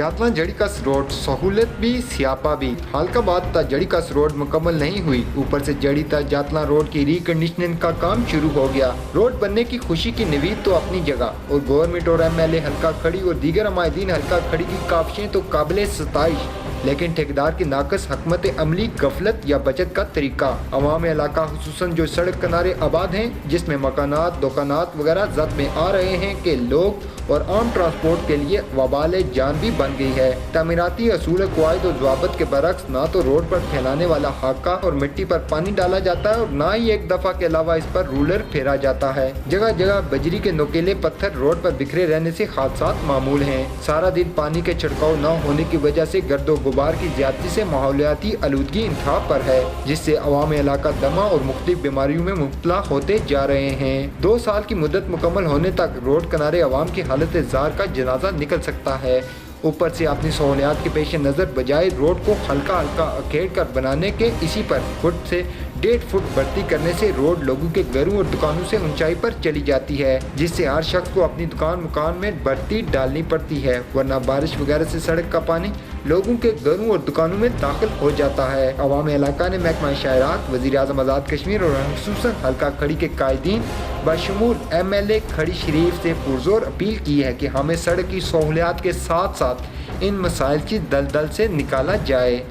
जातला जड़ीकस रोड सहूलत भी सियापा भी। हालकाबाद तक जड़ीकस रोड मुकम्मल नहीं हुई, ऊपर से जड़ी तक जातला रोड की रिकंडीशनिंग का काम शुरू हो गया। रोड बनने की खुशी की नवीद तो अपनी जगह और गवर्नमेंट और एमएलए हल्का खड़ी और दीगर हमायदीन हल्का खड़ी की काविशें तो काबिल सताइश, लेकिन ठेकेदार की नाकस हकमत अमली, गफलत या बचत का तरीका। अवाम इलाका खुसूसन जो सड़क किनारे आबाद हैं, जिसमें मकानात दुकानात वगैरह जद में आ रहे हैं कि लोग और आम ट्रांसपोर्ट के लिए वबाल जान भी बन गई है। तमीराती असूल कवायद और ज़वाबत के बरक्स ना तो रोड पर फैलाने वाला हाका और मिट्टी पर पानी डाला जाता है और ना ही एक दफ़ा के अलावा इस पर रूलर फेरा जाता है। जगह जगह बजरी के नुकीले पत्थर रोड पर बिखरे रहने से हादसात मामूल हैं। सारा दिन पानी के छिड़काव न होने की वजह से गर्दो गुबार की ज्यादती से माहौलियाती आलूदगी इंतहा पर है, जिससे अवाम इलाका दमा और मुख्तलिफ बीमारियों में मुब्तला होते जा रहे हैं। 2 साल की मुद्दत मुकम्मल होने तक रोड किनारे अवाम की हालत ज़ार का जनाजा निकल सकता है। ऊपर से अपनी सहूलियात के पेश नज़र बजाय रोड को हल्का हल्का अखेड़ कर बनाने के इसी पर फुट से 1.5 फुट बढ़ती करने से रोड लोगों के घरों और दुकानों से ऊंचाई पर चली जाती है, जिससे हर शख्स को अपनी दुकान मकान में बढ़ती डालनी पड़ती है, वरना बारिश वगैरह से सड़क का पानी लोगों के घरों और दुकानों में दाखिल हो जाता है। अवाम इलाका ने महकमा शायरात, वज़ीर-ए-आज़म आज़ाद कश्मीर और खुसूसन हल्का खड़ी के कायदीन बशमूल एमएलए खड़ी शरीफ से पुरजोर अपील की है कि हमें सड़क की सहूलियात के साथ साथ इन मसाइल की दलदल से निकाला जाए।